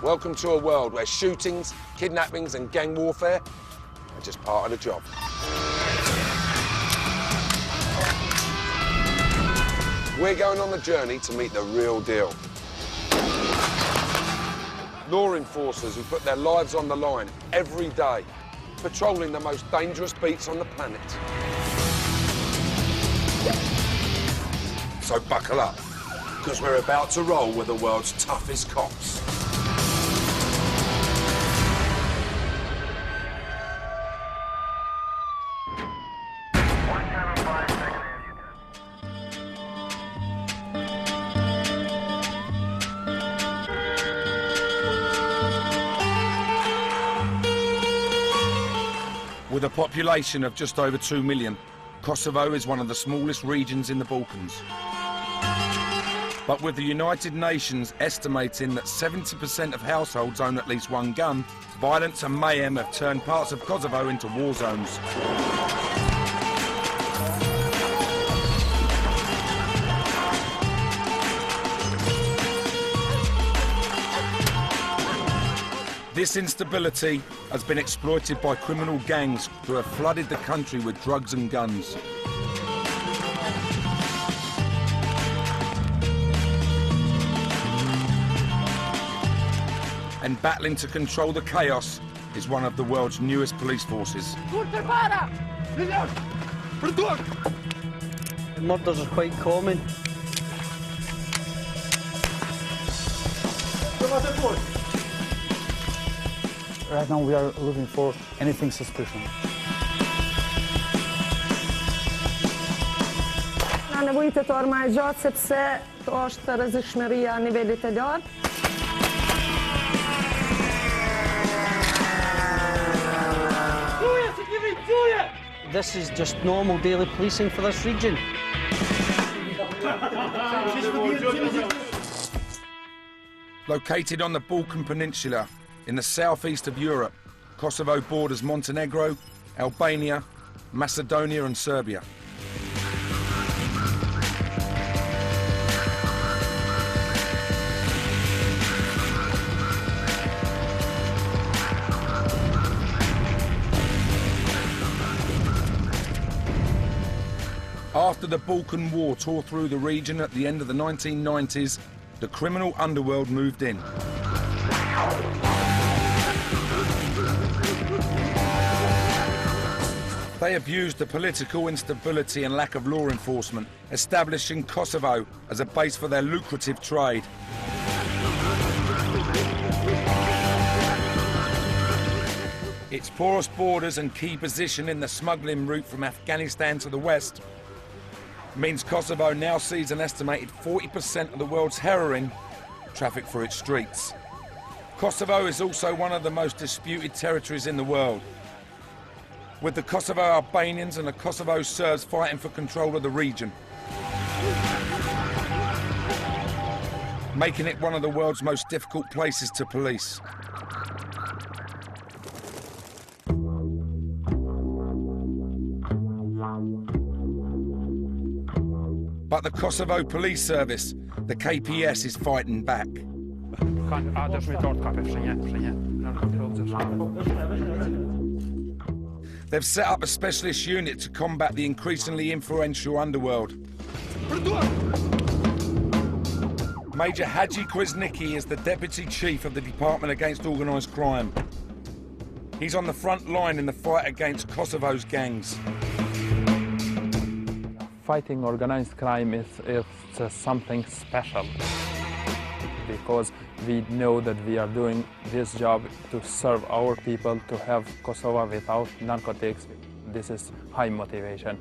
Welcome to a world where shootings, kidnappings and gang warfare are just part of the job. We're going on the journey to meet the real deal. Law enforcers who put their lives on the line every day, patrolling the most dangerous beats on the planet. So buckle up, because we're about to roll with the world's toughest cops. With a population of just over 2 million, Kosovo is one of the smallest regions in the Balkans. But with the United Nations estimating that 70% of households own at least one gun, violence and mayhem have turned parts of Kosovo into war zones. This instability has been exploited by criminal gangs who have flooded the country with drugs and guns. And battling to control the chaos is one of the world's newest police forces. Murders are quite common. Right now we are looking for anything suspicious. Na nevojitor më e gjatë sepse është rrezikshmëria nivelit të lartë. This is just normal daily policing for this region. Located on the Balkan Peninsula, in the southeast of Europe, Kosovo borders Montenegro, Albania, Macedonia and Serbia. After the Balkan War tore through the region at the end of the 1990s, the criminal underworld moved in. They abused the political instability and lack of law enforcement, establishing Kosovo as a base for their lucrative trade. Its porous borders and key position in the smuggling route from Afghanistan to the west means Kosovo now sees an estimated 40% of the world's heroin traffic through its streets. Kosovo is also one of the most disputed territories in the world, with the Kosovo Albanians and the Kosovo Serbs fighting for control of the region, making it one of the world's most difficult places to police. But the Kosovo Police Service, the KPS, is fighting back. They've set up a specialist unit to combat the increasingly influential underworld. Major Hadji Kwasnicki is the Deputy Chief of the Department Against Organised Crime. He's on the front line in the fight against Kosovo's gangs. Fighting organized crime is something special, because we know that we are doing this job to serve our people, to have Kosovo without narcotics. This is high motivation.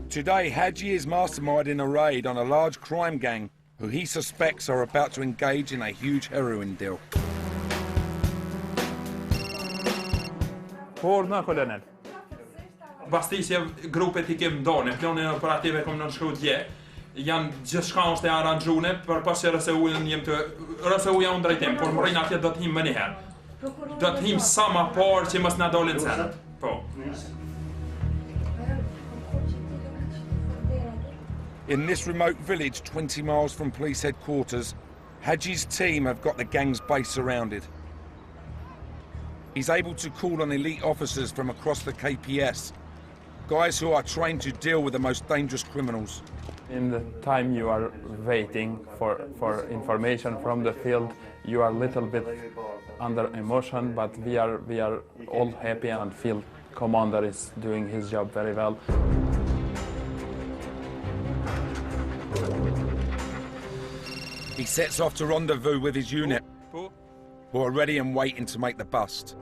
Today, Hadji is masterminding a raid on a large crime gang who he suspects are about to engage in a huge heroin deal. Forna kolonel. Bastisja grupet i kem done, planin operative kom në shkru dje. Janë gjithçka është e aranxhuar për pas që RSU-n jem të RSU-ja unë drejtim, por më rrin atje do të him më një herë. Do të him sa më parë që mos na dalin senat. Po. In this remote village 20 miles from police headquarters, Haji's team have got the gang's base surrounded. He's able to call on elite officers from across the KPS, guys who are trained to deal with the most dangerous criminals. In the time you are waiting for information from the field, you are a little bit under emotion, but we are all happy and feel commander is doing his job very well. He sets off to rendezvous with his unit, who are ready and waiting to make the bust.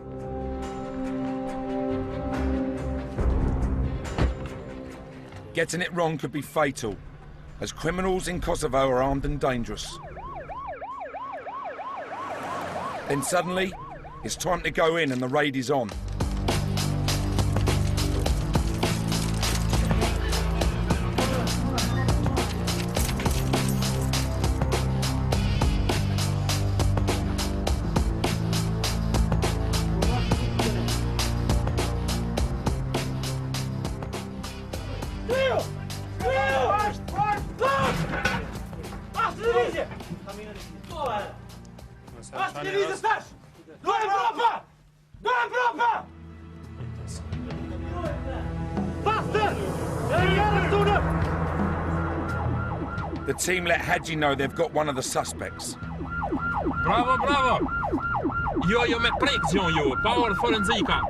Getting it wrong could be fatal, as criminals in Kosovo are armed and dangerous. Then suddenly, it's time to go in and the raid is on. The team let Haji know they've got one of the suspects. Bravo, bravo! Jo me prekzion ju, power forenzika.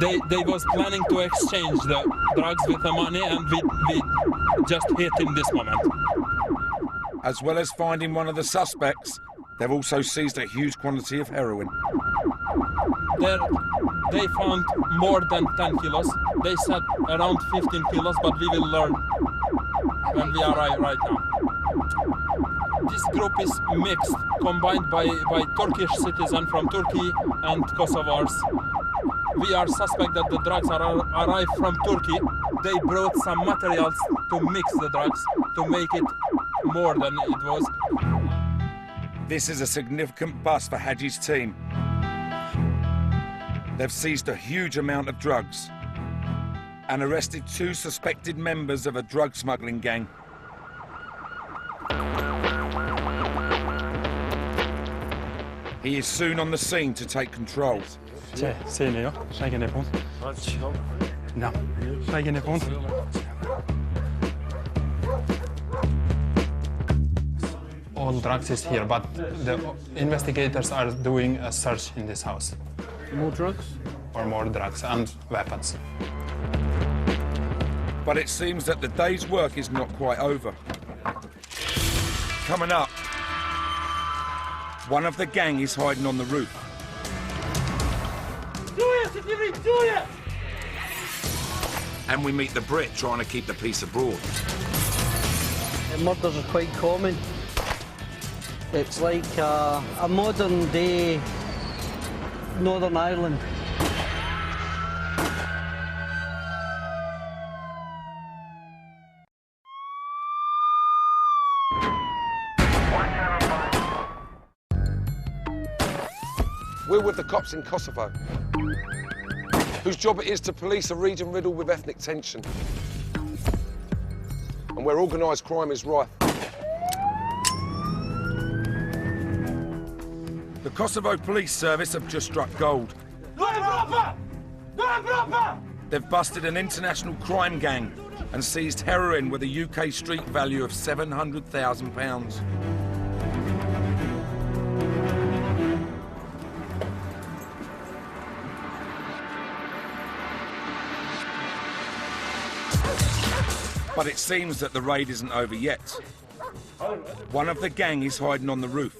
They was planning to exchange the drugs with the money, and we just hit in this moment. As well as finding one of the suspects, they've also seized a huge quantity of heroin. They found more than 10 kilos. They said around 15 kilos, but we will learn when we arrive right now. This group is mixed, combined by Turkish citizens from Turkey and Kosovars. We are suspect that the drugs arrived from Turkey. They brought some materials to mix the drugs to make it more than it was. This is a significant bust for Haji's team. They've seized a huge amount of drugs and arrested 2 suspected members of a drug smuggling gang. He is soon on the scene to take control. All drugs is here, but the investigators are doing a search in this house. More drugs? For more drugs and weapons. But it seems that the day's work is not quite over. Coming up, one of the gang is hiding on the roof. And we meet the Brit trying to keep the peace abroad. Murders are quite common. It's like a modern day Northern Ireland. We're with the cops in Kosovo, whose job it is to police a region riddled with ethnic tension, and where organised crime is rife. The Kosovo Police Service have just struck gold. They've busted an international crime gang and seized heroin with a UK street value of £700,000. But it seems that the raid isn't over yet. One of the gang is hiding on the roof.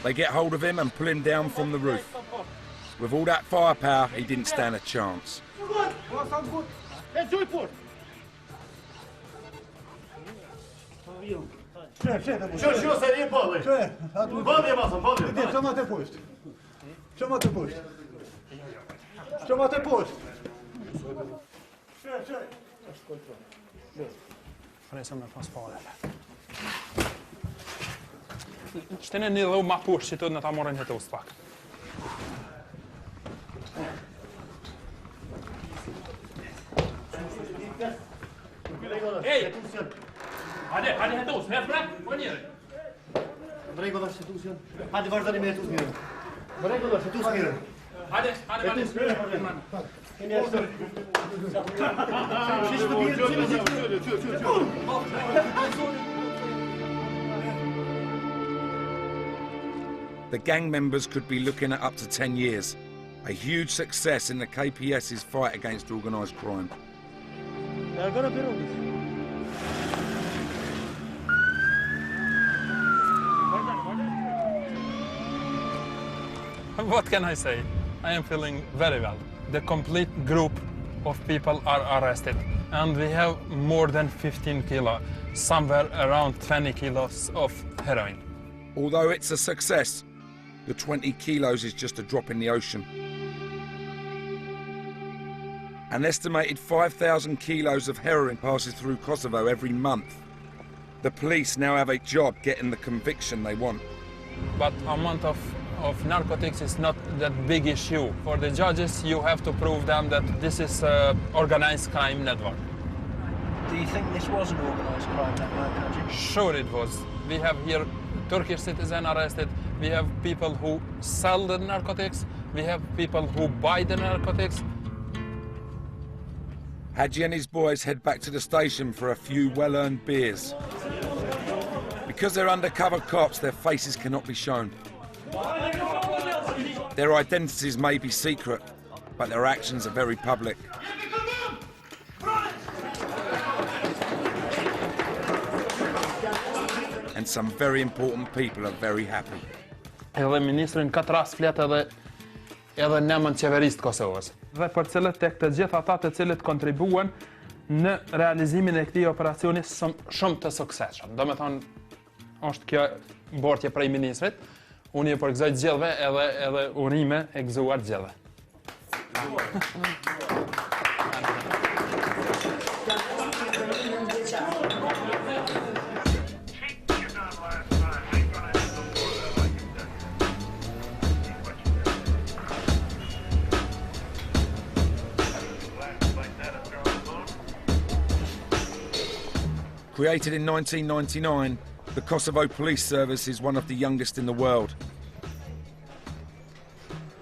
They get hold of him and pull him down from the roof. With all that firepower, he didn't stand a chance. Shtene një dhu ma push që të në ta morën jetus pak. Ej! Hajde jetus, me brak, po njëri. Rregulla institucion. Hajde vazhdoni me jetus mirë. Rregulla jetus mirë. Hajde. The gang members could be looking at up to 10 years, a huge success in the KPS's fight against organised crime. What can I say? I am feeling very well. The complete group of people are arrested, and we have more than 15 kilos, somewhere around 20 kilos of heroin. Although it's a success, the 20 kilos is just a drop in the ocean. An estimated 5,000 kilos of heroin passes through Kosovo every month. The police now have a job getting the conviction they want. But amount of narcotics is not that big issue. For the judges, you have to prove them that this is an organized crime network. Do you think this was an organised crime network, Haji? Sure it was. We have here Turkish citizens arrested. We have people who sell the narcotics. We have people who buy the narcotics. Haji and his boys head back to the station for a few well-earned beers. Because they're undercover cops, their faces cannot be shown. Their identities may be secret, but their actions are very public. And some very important people are very happy. Edhe ministrin këtë rast flet edhe në emër qeverisë të Kosovës. Dhe për cilët tek të gjithë ata të cilët kontribuan në realizimin e këtij operacioni shumë të suksesshëm. Domethënë është kjo mbortje prej ministrit. Unë ju përgëzoj gjithëve edhe urime e gëzuar gjithëve. Created in 1999, the Kosovo Police Service is one of the youngest in the world.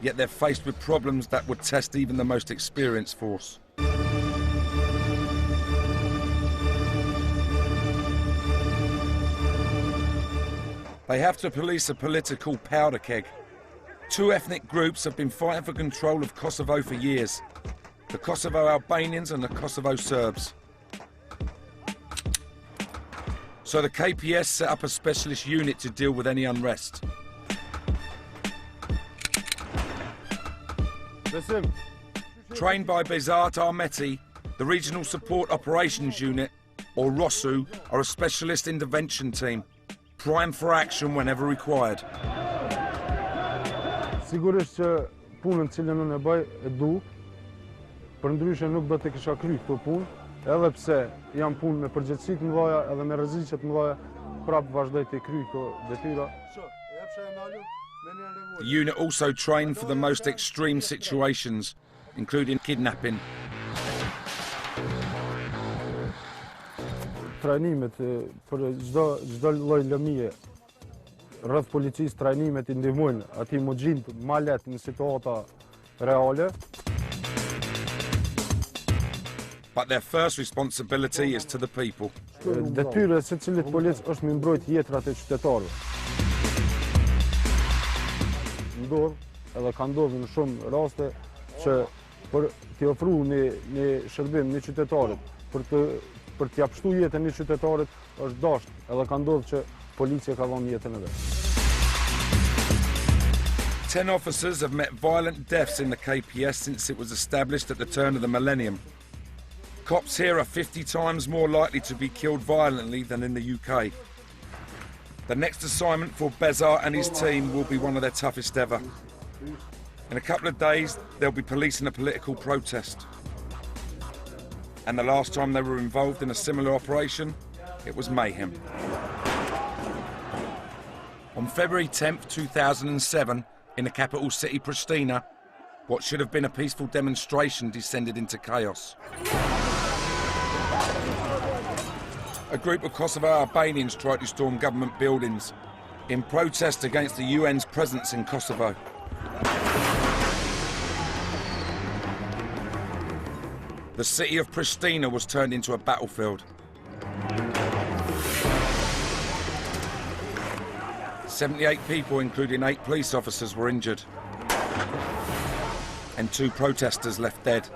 Yet they're faced with problems that would test even the most experienced force. They have to police a political powder keg. Two ethnic groups have been fighting for control of Kosovo for years. The Kosovo Albanians and the Kosovo Serbs. So the KPS set up a specialist unit to deal with any unrest. Trained by Bezat Ahmeti, the Regional Support Operations Unit, or ROSU, are a specialist intervention team, primed for action whenever required. Sigurisht që punën cilën unë e bëj e du, përndryshe nuk do të kisha kry këtë punë, edhe pse jam punë me përgjegjësi të mëdha edhe me rreziqe të mëdha, prapë vazhdoj të kryj këto detyra. The unit also trained for the most extreme situations, including kidnapping. Trajnimet për çdo lloj lëmie rreth policisë, trajnimet I ndihmojnë atij më gjind më lehtë në situata reale. But their first responsibility is to the people. Detyra e secilit polic është me mbrojt jetrat e qytetarëve. Edhe ka ndodhur në shumë raste që për t'i ofruar një shërbim një qytetarit, për t'i japshtu jetën një qytetarit është dashur, edhe ka ndodhur që policia ka dhënë jetën e vet. 10 officers have met violent deaths in the KPS since it was established at the turn of the millennium. Cops here are 50 times more likely to be killed violently than in the UK. The next assignment for Bezar and his team will be one of their toughest ever. In a couple of days, they'll be policing a political protest. And the last time they were involved in a similar operation, it was mayhem. On February 10th, 2007, in the capital city Pristina, what should have been a peaceful demonstration descended into chaos. A group of Kosovo Albanians tried to storm government buildings in protest against the UN's presence in Kosovo. The city of Pristina was turned into a battlefield. 78 people, including 8 police officers, were injured. And 2 protesters left dead.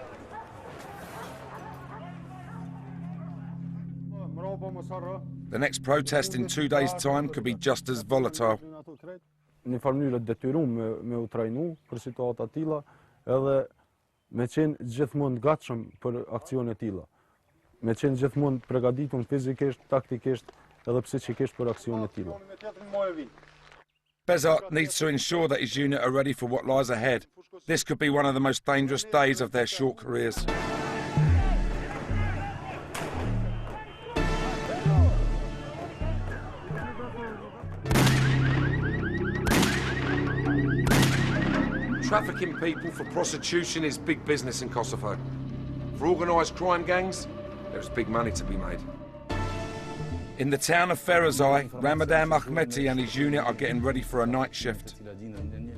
The next protest in 2 days' time could be just as volatile. Në mënyrë të detyruar me u trajnu për situata të tilla, edhe me qenë gjithmonë gatshëm për aksione të tilla. Me qenë gjithmonë të përgatitur fizikisht, taktikisht edhe psikikisht për aksione të tilla. Bezar needs to ensure that his unit are ready for what lies ahead. This could be one of the most dangerous days of their short careers. Trafficking people for prostitution is big business in Kosovo. For organised crime gangs, there's big money to be made. In the town of Ferazaj, Ramadan Ahmeti and his unit are getting ready for a night shift.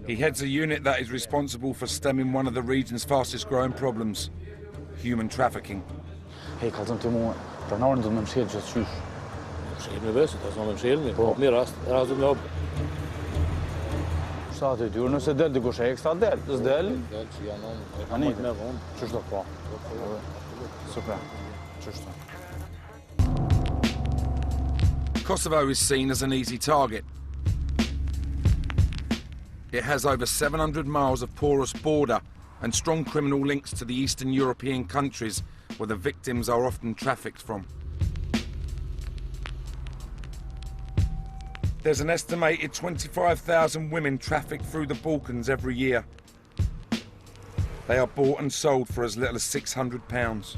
He heads a unit that is responsible for stemming one of the region's fastest growing problems, human trafficking. Hey, kalzëm të mua, pronarën do të më mshël gjithë qysh. Mshël me vesë, ta zonë mshël, po me rast do më hop. Sa të dur nëse del dikush ekstra del, s'del. Del që janë tani me vonë. Ç'është po? Super. Ç'është. Kosovo is seen as an easy target. It has over 700 miles of porous border and strong criminal links to the Eastern European countries where the victims are often trafficked from. There's an estimated 25,000 women trafficked through the Balkans every year. They are bought and sold for as little as £600.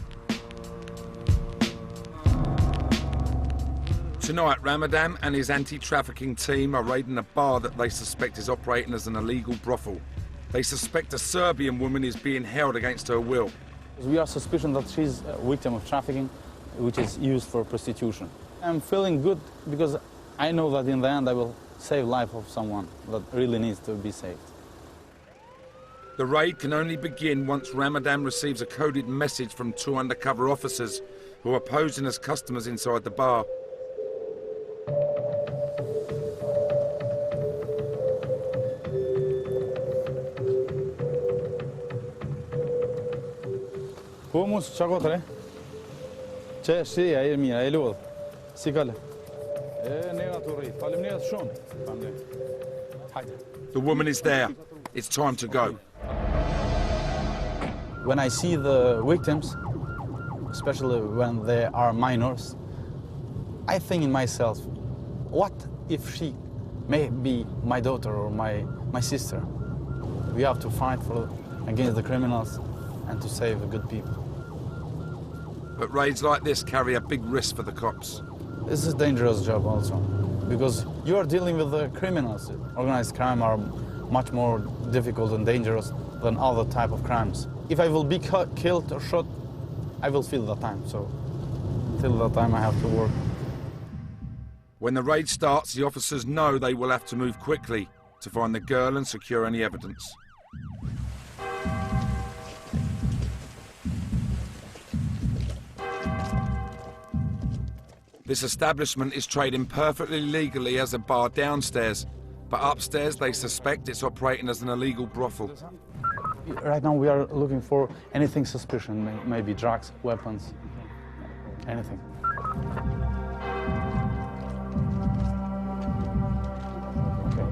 Tonight, Ramadan and his anti-trafficking team are raiding a bar that they suspect is operating as an illegal brothel. They suspect a Serbian woman is being held against her will. We are suspicious that she's a victim of trafficking, which is used for prostitution. I'm feeling good because I know that in the end I will save the life of someone that really needs to be saved. The raid can only begin once Ramadan receives a coded message from 2 undercover officers who are posing as customers inside the bar. Po mos çako tre. Çe si ai mirë, ai lodh. Si kale. Nera të rrit. Faleminderit shumë. The woman is there. It's time to go. When I see the victims, especially when they are minors, I think in myself, what if she may be my daughter or my sister? We have to fight against the criminals and to save the good people. But raids like this carry a big risk for the cops. This is a dangerous job also, because you are dealing with the criminals. Organized crime are much more difficult and dangerous than other type of crimes. If I will be killed or shot, I will feel that time, so till that time I have to work. When the raid starts, the officers know they will have to move quickly to find the girl and secure any evidence. This establishment is trading perfectly legally as a bar downstairs, but upstairs they suspect it's operating as an illegal brothel. Right now we are looking for anything suspicious, maybe drugs, weapons, anything. Okay.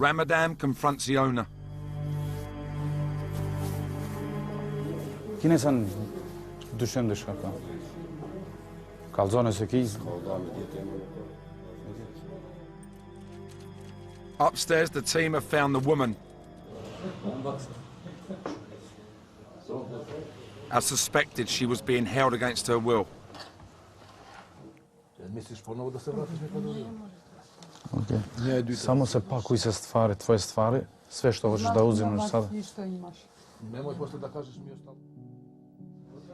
Ramadan confronts the owner. Kine sa dyshim diçka ka. Kallzone se ki. Upstairs, the team have found the woman. As suspected, she was being held against her will. Okay. Samo se pakuj se stvari, tvoje stvari, sve što hoćeš da uzimaš sada.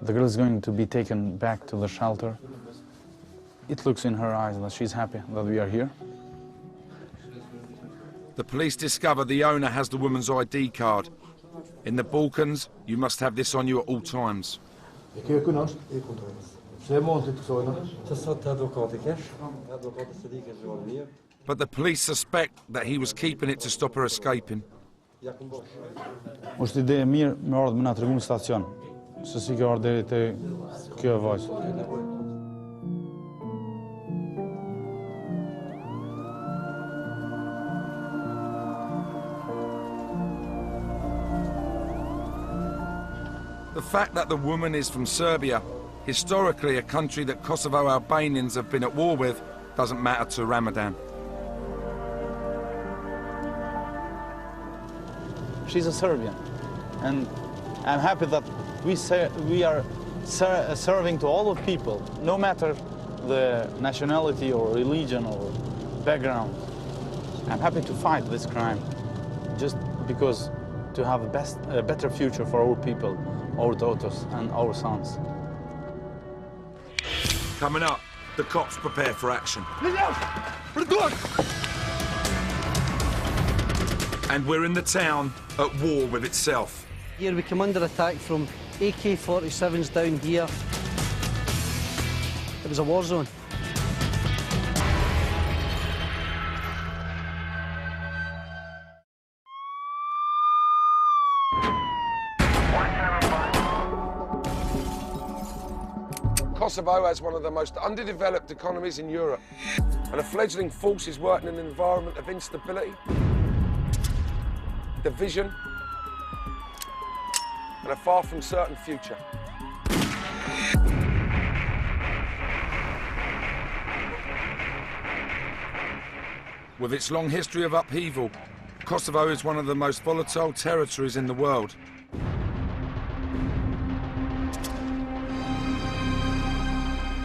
The girl is going to be taken back to the shelter. It looks in her eyes that she's happy that we are here. The police discover the owner has the woman's ID card. In the Balkans, you must have this on you at all times. But the police suspect that he was keeping it to stop her escaping. Është ide e mirë me ardhë me na tregu në stacion, se si ka ardhë deri te kjo vajzë. The fact that the woman is from Serbia, historically a country that Kosovo Albanians have been at war with, doesn't matter to Ramadan. She's a Serbian, and I'm happy that we are serving to all of people, no matter the nationality or religion or background. I'm happy to fight this crime, just because to have a better future for our people, our daughters and our sons. Coming up, the cops prepare for action. And we're in the town at war with itself. Here we come under attack from AK-47s down here. It was a war zone. Kosovo has one of the most underdeveloped economies in Europe, and a fledgling force is working in an environment of instability, division, and a far from certain future. With its long history of upheaval, Kosovo is one of the most volatile territories in the world.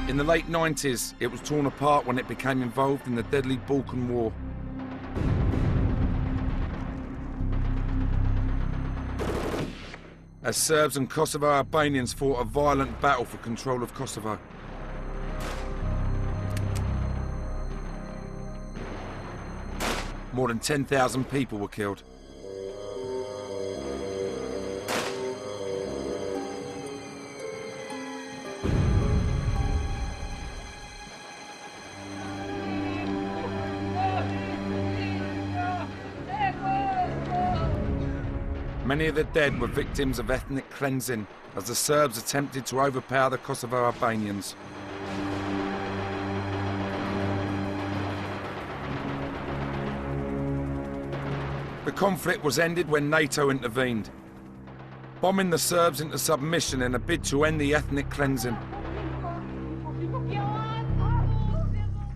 In the late 90s, it was torn apart when it became involved in the deadly Balkan War. As Serbs and Kosovo Albanians fought a violent battle for control of Kosovo. More than 10,000 people were killed. Many of the dead were victims of ethnic cleansing as the Serbs attempted to overpower the Kosovo Albanians. The conflict was ended when NATO intervened, bombing the Serbs into submission in a bid to end the ethnic cleansing.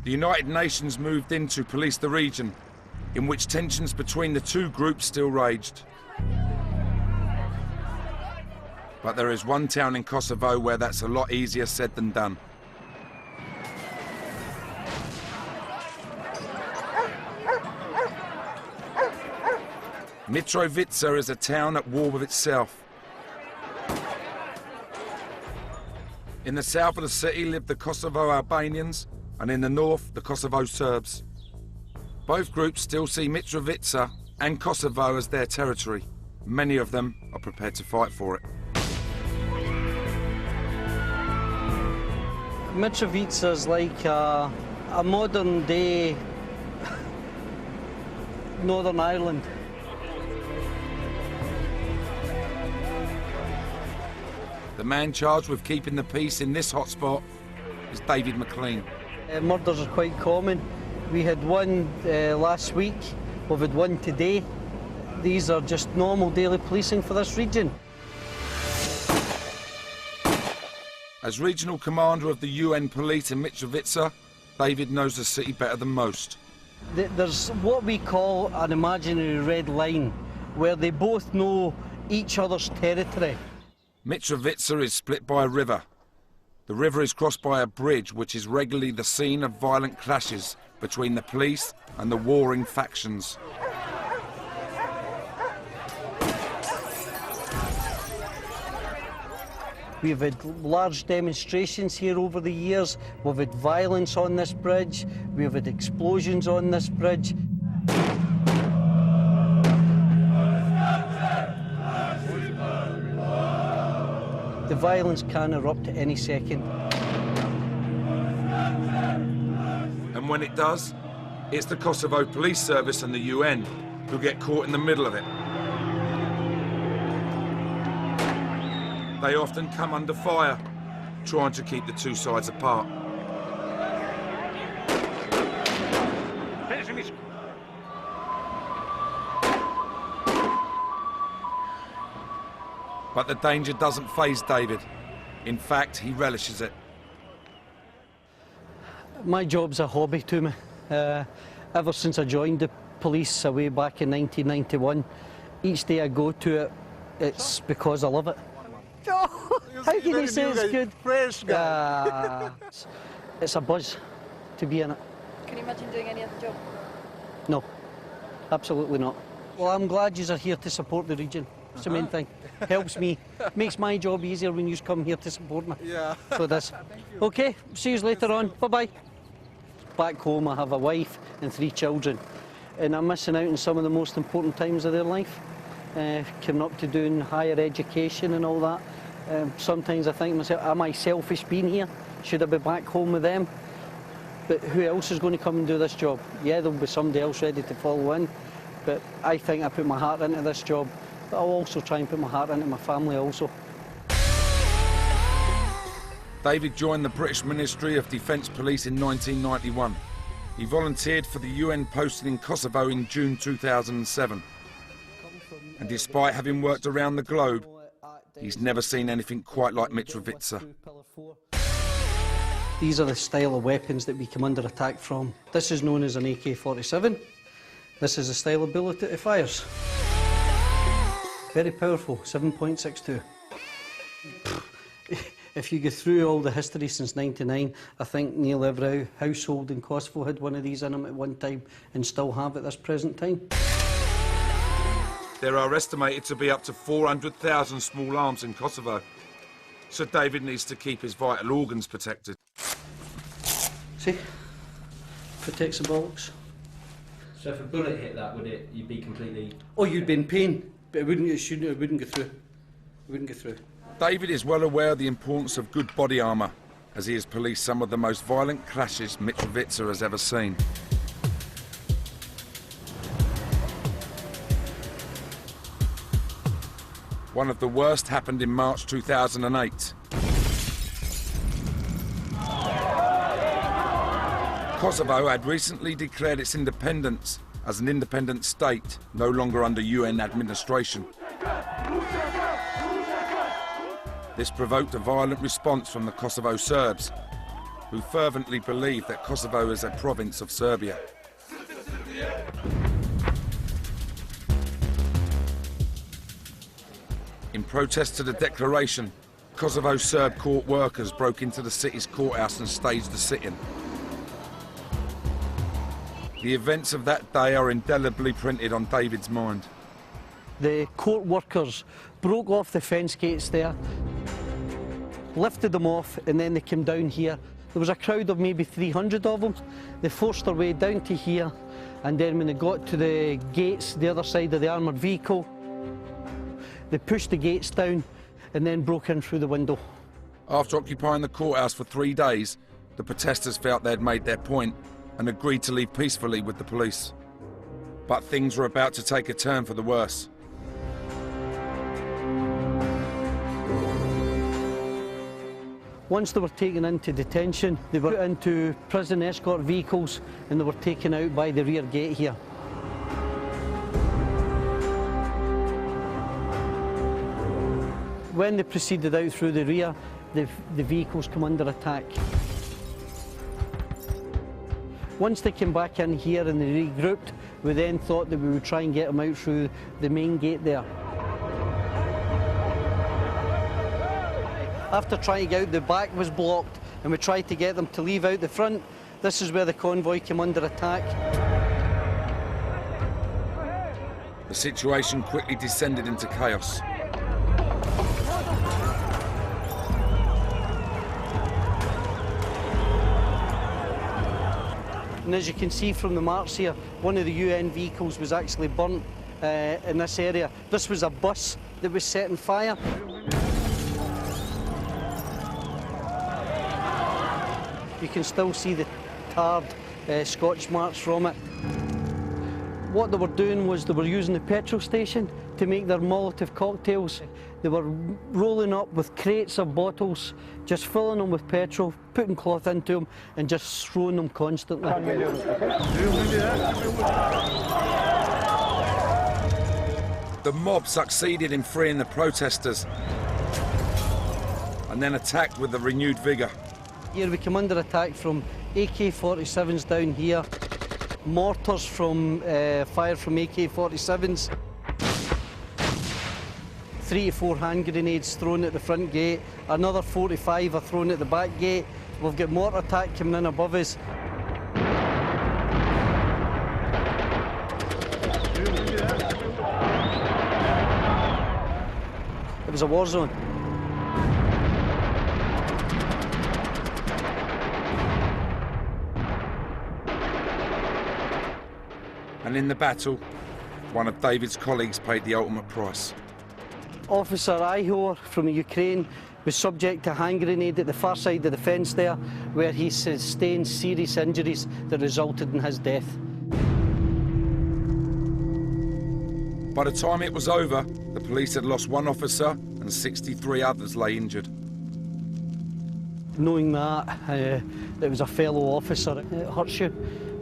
The United Nations moved in to police the region, in which tensions between the two groups still raged. But there is one town in Kosovo where that's a lot easier said than done. Mitrovica is a town at war with itself. In the south of the city live the Kosovo Albanians, and in the north, the Kosovo Serbs. Both groups still see Mitrovica and Kosovo as their territory. Many of them are prepared to fight for it. Mitrovica is like a modern-day Northern Ireland. The man charged with keeping the peace in this hotspot is David McLean. Murders are quite common. We had one last week We've had one today. These are just normal daily policing for this region. As regional commander of the UN police in Mitrovica, David knows the city better than most. There's what we call an imaginary red line, where they both know each other's territory. Mitrovica is split by a river. The river is crossed by a bridge which is regularly the scene of violent clashes between the police and the warring factions. We've had large demonstrations here over the years. We've had violence on this bridge. We've had explosions on this bridge. The violence can erupt at any second. And when it does, it's the Kosovo Police Service and the UN who get caught in the middle of it. They often come under fire, trying to keep the two sides apart. But the danger doesn't faze David. In fact, he relishes it. My job's a hobby to me. Ever since I joined the police way back in 1991, each day I go to it, it's because I love it. How can you say it's good? Fresh guy. It's a buzz to be in it. Can you imagine doing any other job? No, absolutely not. Well, I'm glad you are here to support the region. It's the main thing. Helps me. Makes my job easier when you come here to support me. Yeah. So it is. Okay, see you later on. Bye-bye. Back home, I have a wife and 3 children. And I'm missing out on some of the most important times of their life. Coming up to doing higher education and all that. Sometimes I think to myself, am I selfish being here? Should I be back home with them? But who else is going to come and do this job? Yeah, there'll be somebody else ready to follow in. But I think I put my heart into this job. But I'll also try and put my heart into my family also. David joined the British Ministry of Defence Police in 1991. He volunteered for the UN posting in Kosovo in June 2007. And despite having worked around the globe, he's never seen anything quite like Mitrovica. These are the style of weapons that we come under attack from. This is known as an AK-47. This is the style of bullet that it fires. Very powerful, 7.62. If you go through all the history since '99, I think nearly every household in Kosovo had one of these in them at one time and still have at this present time. There are estimated to be up to 400,000 small arms in Kosovo, so David needs to keep his vital organs protected. See? Protects the bollocks. So if a bullet hit that, you'd be completely... Oh, you'd be in pain, but it wouldn't go through. It wouldn't go through. David is well aware of the importance of good body armour, as he has policed some of the most violent clashes Mitrovica has ever seen. One of the worst happened in March 2008. Kosovo had recently declared its independence as an independent state, no longer under UN administration. This provoked a violent response from the Kosovo Serbs, who fervently believe that Kosovo is a province of Serbia. In protest to the declaration, Kosovo Serb court workers broke into the city's courthouse and staged the sit-in. The events of that day are indelibly printed on David's mind. The court workers broke off the fence gates there, lifted them off, and then they came down here. There was a crowd of maybe 300 of them. They forced their way down to here, and then when they got to the gates, the other side of the armoured vehicle, they pushed the gates down and then broke in through the window. After occupying the courthouse for 3 days, the protesters felt they had made their point and agreed to leave peacefully with the police. But things were about to take a turn for the worse. Once they were taken into detention, they were put into prison escort vehicles and they were taken out by the rear gate here. When they proceeded out through the rear, the vehicles come under attack. Once they came back in here and they regrouped, we then thought that we would try and get them out through the main gate there. After trying to get out, the back was blocked and we tried to get them to leave out the front. This is where the convoy came under attack. The situation quickly descended into chaos. And as you can see from the marks here, one of the UN vehicles was actually burnt in this area. This was a bus that was set on fire. You can still see the tarred Scotch marks from it. What they were doing was they were using the petrol station to make their Molotov cocktails. They were rolling up with crates of bottles, just filling them with petrol, putting cloth into them and just throwing them constantly. The mob succeeded in freeing the protesters and then attacked with a renewed vigour. Here we come under attack from AK-47s down here, mortars from fire from AK-47s, 3 to 4 hand grenades thrown at the front gate, another 45 are thrown at the back gate. We've got mortar attack coming in above us. It was a war zone. And in the battle, one of David's colleagues paid the ultimate price. Officer Ihor from Ukraine was subject to a hand grenade at the far side of the fence there, where he sustained serious injuries that resulted in his death. By the time it was over, the police had lost 1 officer and 63 others lay injured. Knowing that it was a fellow officer, it hurts you.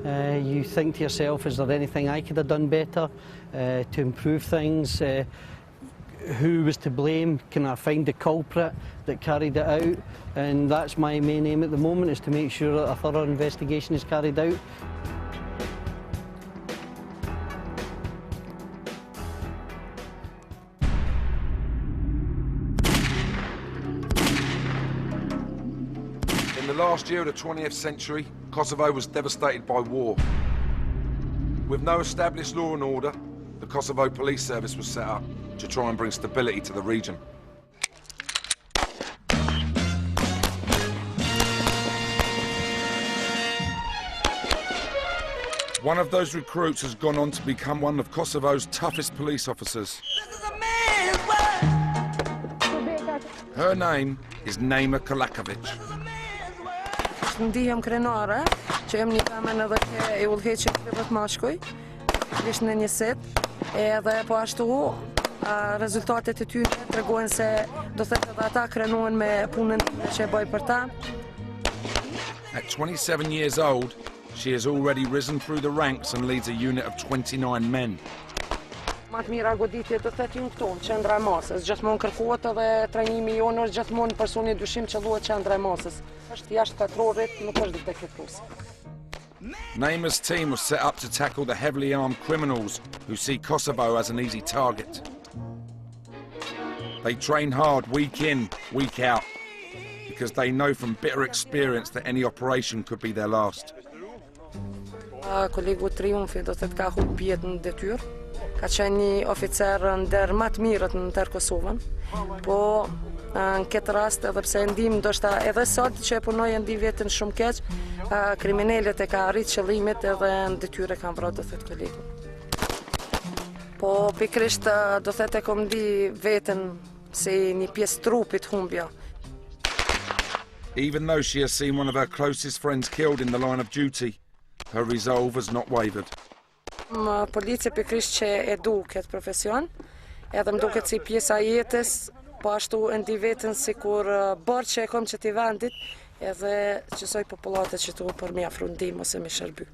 You think to yourself, is there anything I could have done better to improve things? Who was to blame? Can I find the culprit that carried it out? And that's my main aim at the moment, is to make sure that a thorough investigation is carried out. In the last year of the 20th century, Kosovo was devastated by war. With no established law and order, the Kosovo Police Service was set up to try and bring stability to the region. One of those recruits has gone on to become one of Kosovo's toughest police officers. Her name is Naima Kalakovic. Ndihem krenare, që jem një kamen edhe ke e ullheqe klubet mashkuj, ishtë në njësit, edhe po ashtu rezultatet e tyre tregojnë se do thëtë edhe ata krenohen me punën që e bëj për ta. At 27 years old, she has already risen through the ranks and leads a unit of 29 men. Matë mira goditje do thëtë ju në këtu, qendra e masës. Gjithmonë kërkohet edhe trajnimi jonë është gjithmonë personi dyshim që luhet qendra e masës. Është jashtë katrorit, nuk është detektivus. Naima's team was set up to tackle the heavily armed criminals who see Kosovo as an easy target. They train hard week in, week out, because they know from bitter experience that any operation could be their last. Kolegu Triumfi do thëtë ka humbë jetën në detyrë. Ka qenë një oficer ndër më të mirët në tërë Kosovën, po në këtë rast edhe pse ndim ndoshta edhe sot që e punoj e ndi vetën shumë keq, kriminalet e ka arrit qëllimit edhe në detyrë kanë vrarë do thëtë kolegu. Po pikrisht do thëtë e kom ndi vetën si një pjesë trupit humbja. Even though she has seen one of her closest friends killed in the line of duty, her resolve has not wavered. Policia pikrisht që e du këtë profesion, edhe më duket si pjesa jetës, po ashtu e ndi vetën si kur bërë që e kom që t'i vendit, edhe qësoj popullatët që tu për mi afru ndim ose mi shërby.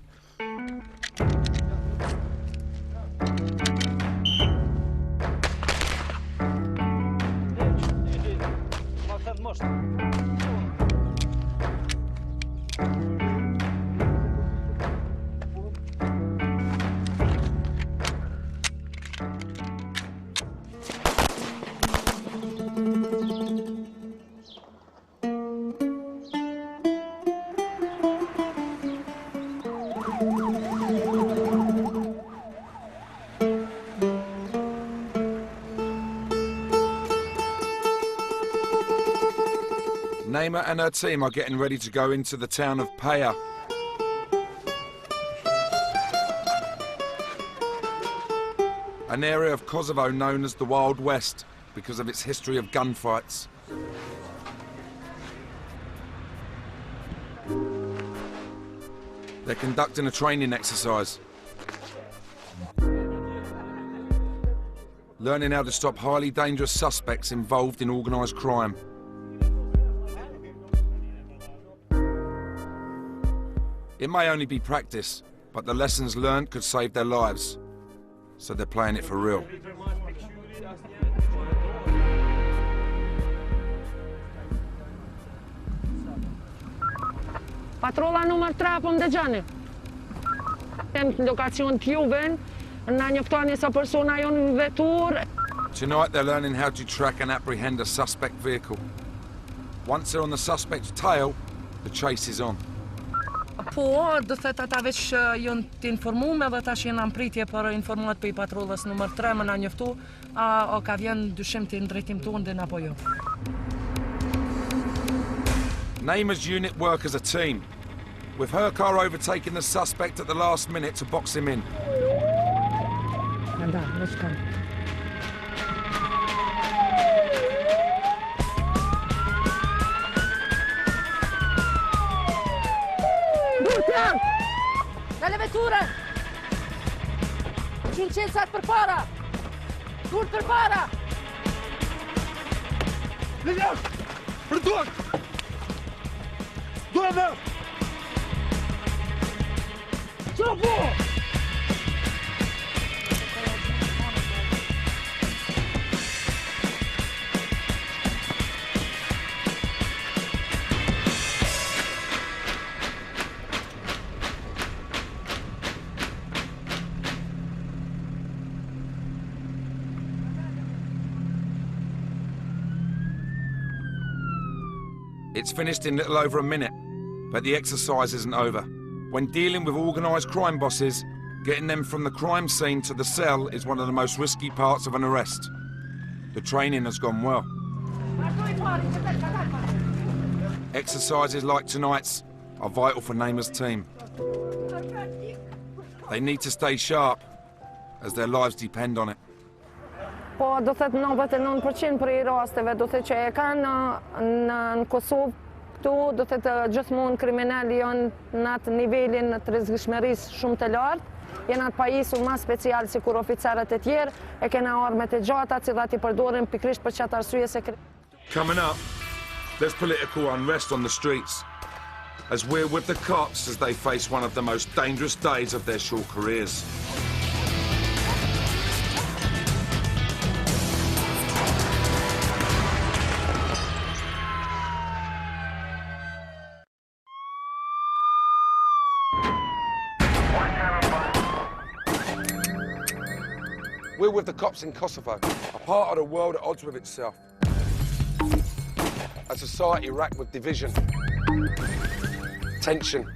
Naima and her team are getting ready to go into the town of Paya. An area of Kosovo known as the Wild West because of its history of gunfights. They're conducting a training exercise. Learning how to stop highly dangerous suspects involved in organised crime. It may only be practice, but the lessons learned could save their lives. So they're playing it for real. Patrolla numër 3 po më dëgjoni. Jem në lokacion t'juven, na njoftoni sa persona jonë në vetur. Tonight they're learning how to track and apprehend a suspect vehicle. Once they're on the suspect's tail, the chase is on. Po, do thëtë ata veç jonë t'informume dhe tash jena në pritje për informuat për i patrollës numër 3 më na njoftu, a ka vjen dyshim të ndrejtim tonë dhe apo jo. Naima's unit work as a team, with her car overtaking the suspect at the last minute to box him in. Anda, let's come. Dalle vetture! Giuncensat per para! Dur per para! Lilian! Përduar! Duhe me! Qa po? It's finished in little over a minute, but the exercise isn't over. When dealing with organised crime bosses, getting them from the crime scene to the cell is one of the most risky parts of an arrest. The training has gone well. Exercises like tonight's are vital for Naima's team. They need to stay sharp, as their lives depend on it. Po, do thëtë 99% për i rasteve, do thëtë që e kanë në Kosovë, këtu, do thëtë gjithmonë kriminali janë në atë nivelin të rrezikshmërisë shumë të lartë, janë atë pajisur ma special si kur oficerët e tjerë, e kena armet e gjata, cilat i përdorin pikrisht për qatë arsye se... Coming up, there's political unrest on the streets, as we're with the cops as they face one of the most dangerous days of their short careers. We're with the cops in Kosovo, a part of the world at odds with itself. A society racked with division, tension,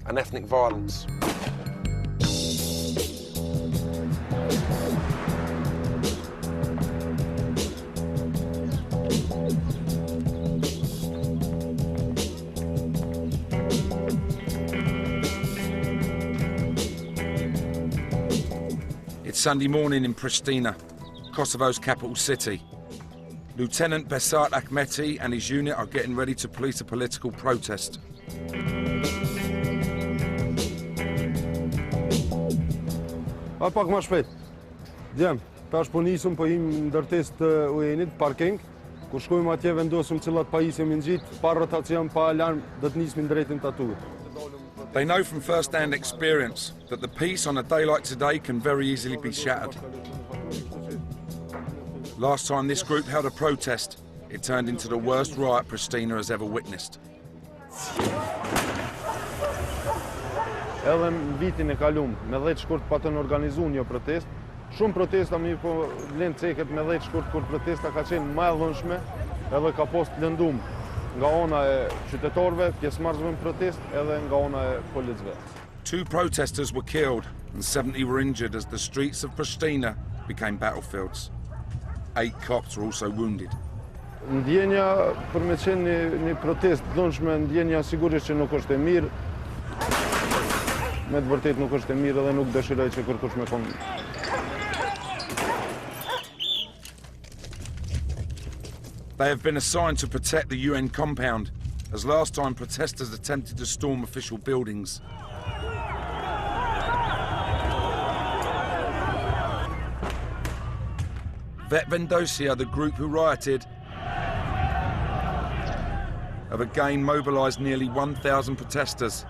and ethnic violence. It's Sunday morning in Pristina, Kosovo's capital city. Lieutenant Besart Ahmeti and his unit are getting ready to police a political protest. A pak ma shpejt. Djem, tash po nisëm po him ndërtesë të UN-it, parking. Kur shkojmë atje vendosëm cilat pajisje mi nxit, pa rotacion, pa alarm, do të nismi drejtin tatuit. They know from first-hand experience that the peace on a day like today can very easily be shattered. Last time this group held a protest, it turned into the worst riot Pristina has ever witnessed. Edhe në vitin e kalum, me 10 shkurt patën organizu një protest. Shumë protesta mi po vlen ceket me 10 shkurt, kur protesta ka qenë më e dhunshme, edhe ka pas të lëndum nga ona e qytetarëve, pjesëmarrësve në protest, edhe nga ona e policëve. 2 protesters were killed and 70 were injured as the streets of Pristina became battlefields. 8 cops were also wounded. Ndjenja për me qenë një protest dhunshme, ndjenja sigurisht që nuk është e mirë. Me të vërtet nuk është e mirë dhe nuk dëshiroj që kërkush me konë. They have been assigned to protect the UN compound, as last time protesters attempted to storm official buildings. Vjen, the group who rioted, have again mobilised nearly 1,000 protesters.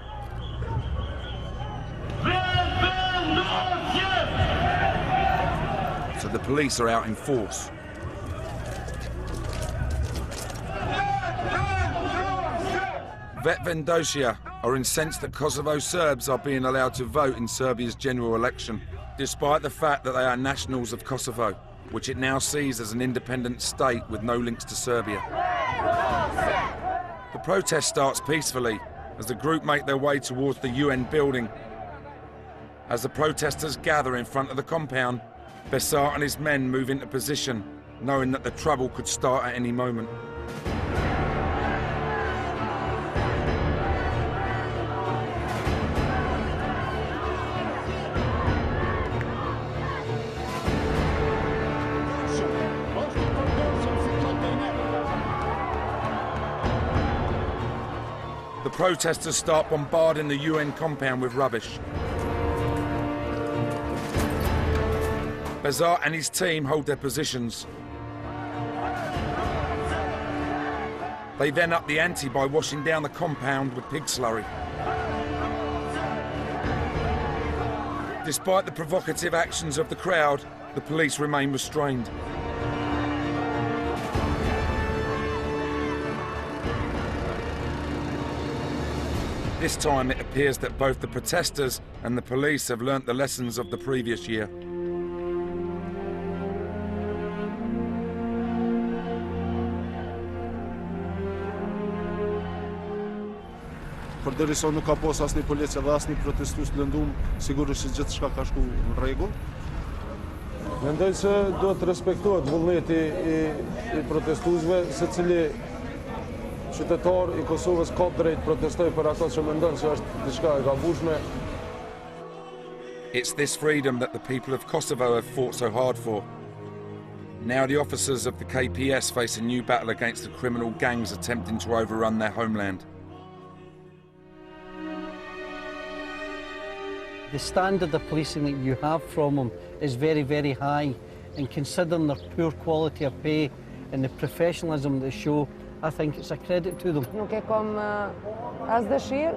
So the police are out in force. Vjen are incensed that Kosovo Serbs are being allowed to vote in Serbia's general election, despite the fact that they are nationals of Kosovo, which it now sees as an independent state with no links to Serbia. The protest starts peacefully as the group make their way towards the UN building. As the protesters gather in front of the compound, Besart and his men move into position, knowing that the trouble could start at any moment. The protesters start bombarding the UN compound with rubbish. Besart and his team hold their positions. They then up the ante by washing down the compound with pig slurry. Despite the provocative actions of the crowd, the police remain restrained. This time it appears that both the protesters and the police have learnt the lessons of the previous year. Përderisa nuk ka pas asnjë polic edhe asnjë protestues të lëndum, sigurisht që gjithçka ka shku në rregull. Mendoj se duhet të respektohet vullneti i protestuesve, secili qytetar i Kosovës ka drejt protestoj për ato që mendon se është diçka e gabueshme. It's this freedom that the people of Kosovo have fought so hard for. Now the officers of the KPS face a new battle against the criminal gangs attempting to overrun their homeland. The standard of policing that you have from them is very, very high, and considering their poor quality of pay and the professionalism they show, I think it's a credit to them. Nuk e kam as dëshirë,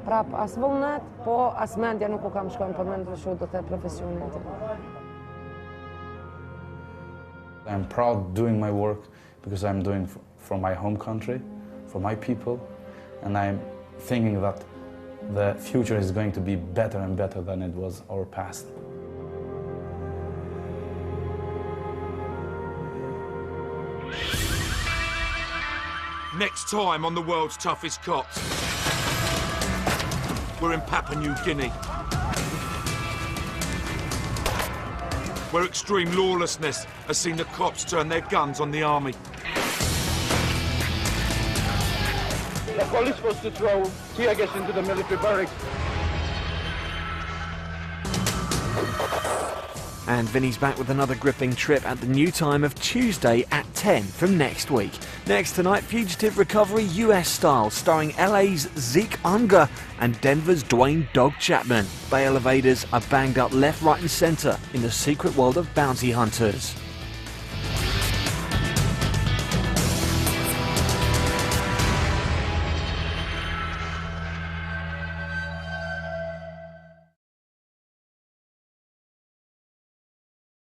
prap as vullnet, po as mendja nuk u kam shkojnë për mendë të shoh do të profesionit. I'm proud doing my work because I'm doing for my home country, for my people, and I'm thinking that the future is going to be better and better than it was our past. Next time on the world's toughest cops, we're in Papua New Guinea, where extreme lawlessness has seen the cops turn their guns on the army. The police was to throw tear gas into the military barracks. And Vinnie's back with another gripping trip at the new time of Tuesday at 10 from next week. Next tonight, Fugitive Recovery US style, starring LA's Zeke Unger and Denver's Dwayne Dog Chapman. Bail evaders are banged up left, right and centre in the secret world of bounty hunters.